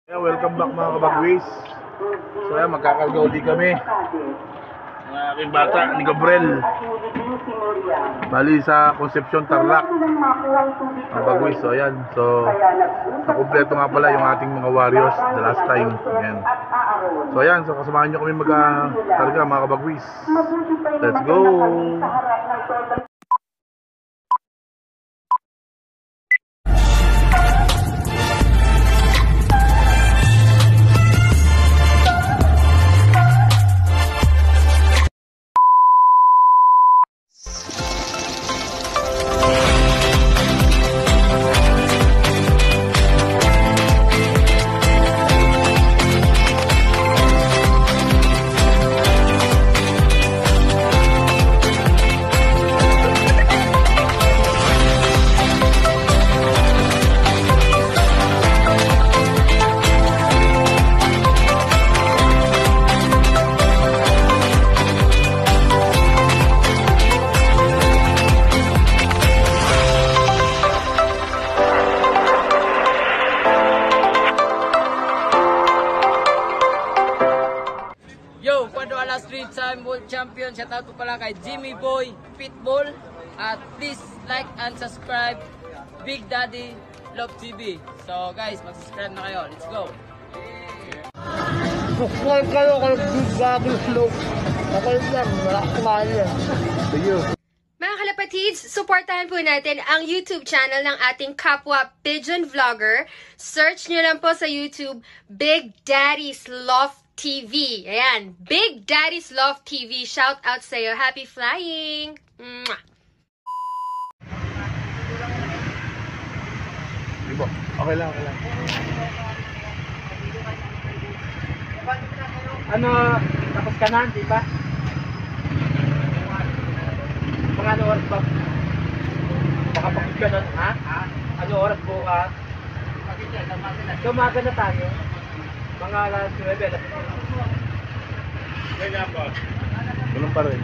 Yeah, welcome back mga kabagwis. So ayan, magkakarga ulit kami ng aking bata ni Gabriel. Bali sa Concepcion, Tarlac mga bagwis. So ayan, so nakumpleto nga pala yung ating mga warriors the last time. Ayan. So ayan, so kasamahan nyo kami magkakarga mga kabagwis. Let's go! Yo, Paduala Street Time World Champion. Shout out ko pala kay Jimmy Boy Pitbull. At please like and subscribe Big Daddy Love TV. So guys, mag-subscribe na kayo. Let's go. Subscribe kayo kay Big Daddy Love. Okay lang, wala kumain yan. Mga kalapatids, supportahan po natin ang YouTube channel ng ating kapwa Pigeon Vlogger. Search nyo lang po sa YouTube, Big Daddy's Love TV. Ayan, Big Daddy's Love TV. Shout out sa'yo. Happy flying! Mwah! Okay lang, okay lang. Ano, tapos ka na, di ba? Mga ano oras ba? Makapagod ka nun, ha? Ano oras bukas? Umaga na tayo. Mga alas 9, alas 10. Ganun pa rin.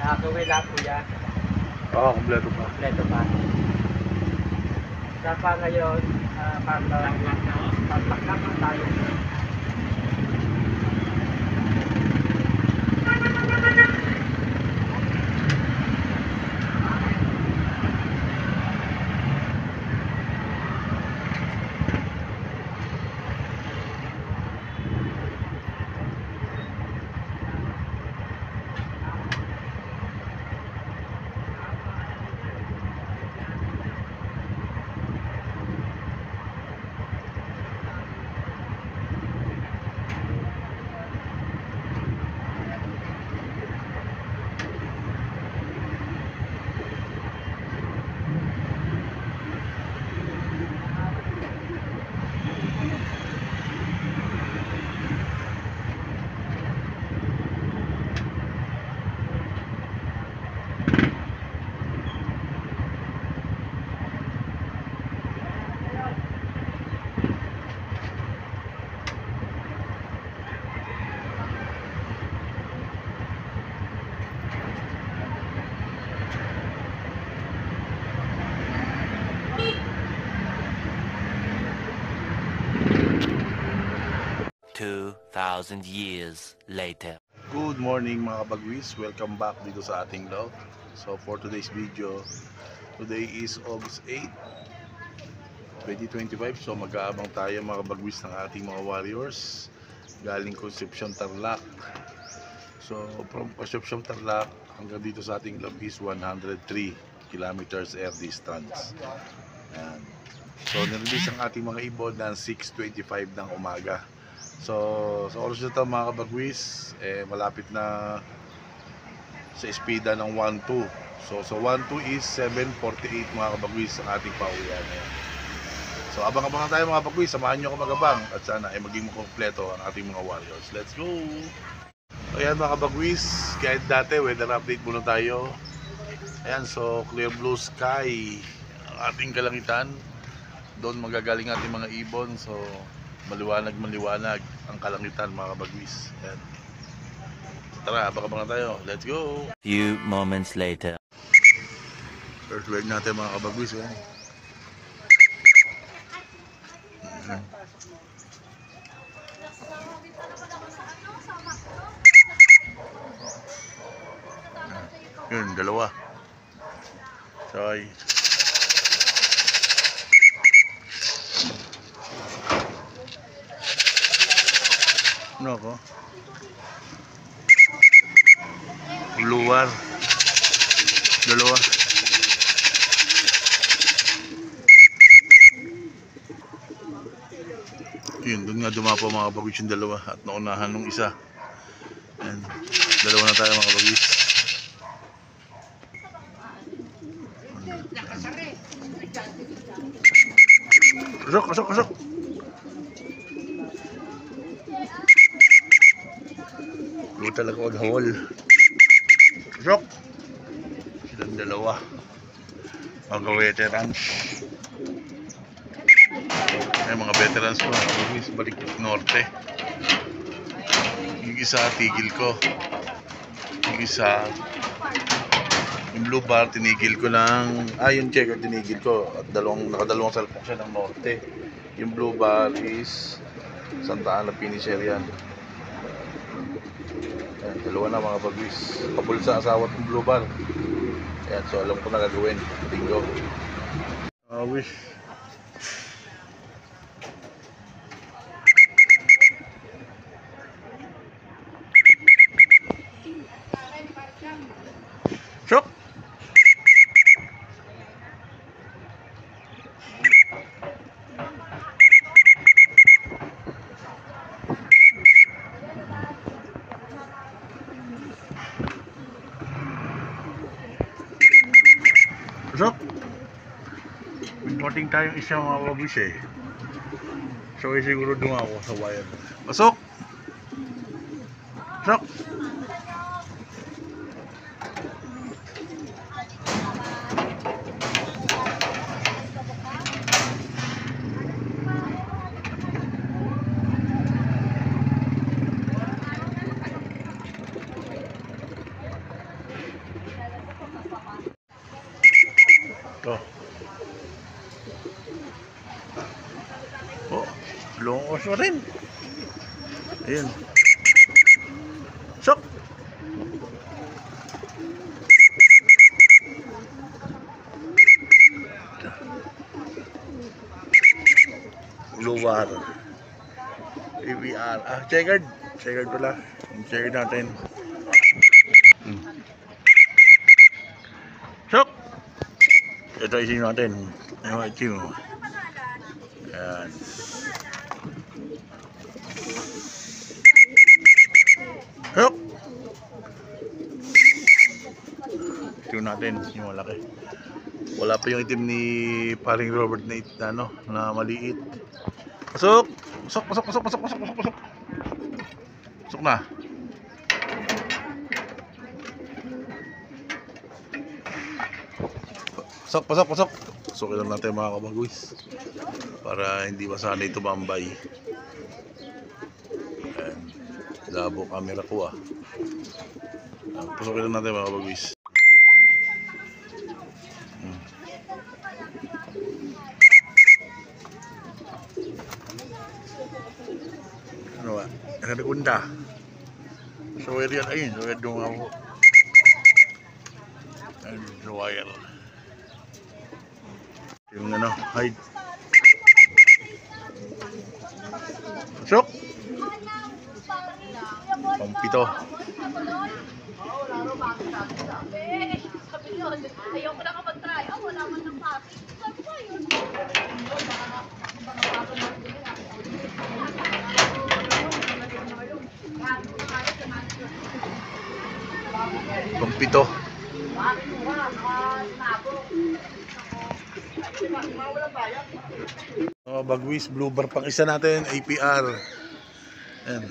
Nakakawin lang kuya. Oo, kompleto pa. Kompleto pa. Sapa ngayon, pagpaknaman tayo. Years later. Good morning mga kabagwis, welcome back dito sa ating vlog. So for today's video, today is August 8, 2025. So mag-aabang tayo mga kabagwis ng ating mga warriors galing Concepcion, Tarlac. So from Concepcion, Tarlac hanggang dito sa ating club is 103 kilometers air distance. Ayan. So nirelease ang ating mga ibon ng 6:25 ng umaga. So sa oras nito mga kabagwis, malapit na sa espida ng 1-2. So 1-2 is 7:48 mga kabagwis ang ating pauwian. So abang-abang na tayo mga kabagwis, samahan nyo ako magabang at sana ay maging kompleto ang ating mga warriors. Let's go! Ayan mga kabagwis, kahit dati weather update muna tayo. Ayan, so clear blue sky ang ating kalangitan. Doon magagaling ating mga ibon. So maliwanag ang kalangitan mga kabagwis. Ayan. Tara, abang-abang na tayo. Let's go! Few moments later. First word natin mga kabagwis. Ayan. Yun, dalawa. Sorry. Ano ako? Luar. Dalawa. Yun, doon nga dumapo mga kabagwis yung dalawa at naunahan nung isa. Ayan. Dalawa na tayo mga kabagwis. Kasok. Luto talaga maghawal. Kasok. Silang dalawa. Mga veterans. Ay, mga veterans ko. Balik norte. Yung isa tigil ko. Yung isa yung blue bar tinigil ko ng yung checker tinigil ko at nakadalawang salpak siya ng norte. Yung blue bar is Santa Ana finisher yan. Ayan, dalawa na mga bagwis. Pabulsa asawa ng blue bar. Ayan, so alam ko na gagawin. Bingo. Wish. Shok. Pasok! Pinuting tayong isang mga kabagwis eh. So siguro doon ako sa wire. Pasok! Pasok! Ito. Oh, longos na rin. Ayun. Sok! Luwar. ABR. Checkered. Checkered pala. Checkered natin. Sok! Ito isin natin. Ayan, isin mo. Ayan. Hop! Isin natin. Yung malaki. Wala pa yung itim ni paring Robert na na maliit. Pasok! Pasok na. Pasok. Pasukin lang natin mga kabagwis para hindi masanay tumambay. Ayan. Labo camera ko Pasukin lang natin mga kabagwis. Ano ba? Nakakunda. So yan ayun. So yan doon ako. Ayan. So wire. Yung hide. Pasok! Pampito. Sabi niyo, ayaw ko na ka mag-try. Wala man ng pati. Sabi ko yun. Pampito. Bagwis, blue bar pang isa natin, APR. Ayan.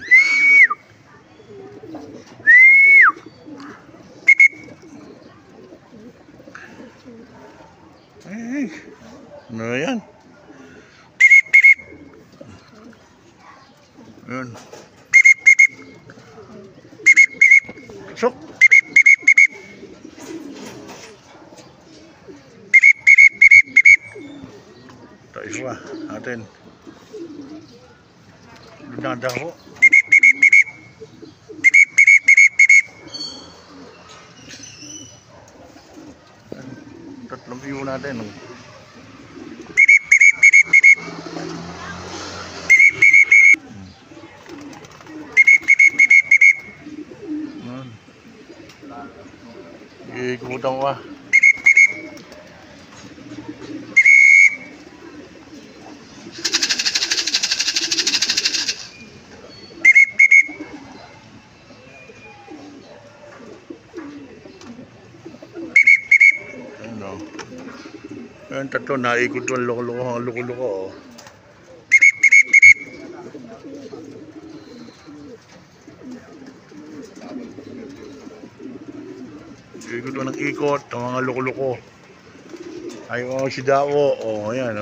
Ay, ano yan? Ayan. Sok. Tayo ba natin? Dinadaho. Tatlong iyo natin. Ikutan ko. Ayan, tatlo, naikot yung loko-loko. Ikot ng ikot, ang mga loko-loko. Ayaw si Dao. Ayan,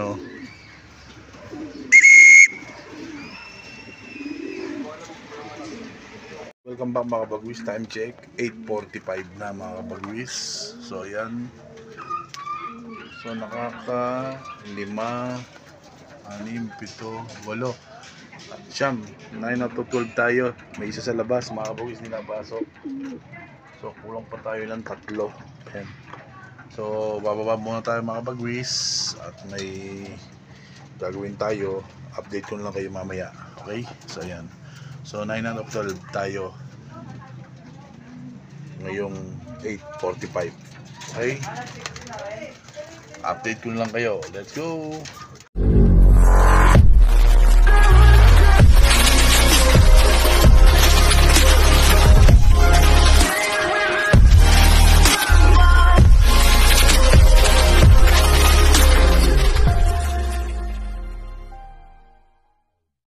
Welcome back mga kabagwis. Time check, 8:45 na mga kabagwis. So, ayan. So, nakaka 5, 6, 7, 8, siyam, 9 out of 12 tayo. May isa sa labas, mga kabagwis, nilabasok. So, kulang pa tayo ng 3. Ayan. So, bababa muna tayo mga kabagwis. At may gagawin tayo. Update ko lang kayo mamaya. Okay? So, ayan. So, 9 out of 12 tayo. Ngayong 8:45. Okay? Update ko lang kayo. Let's go!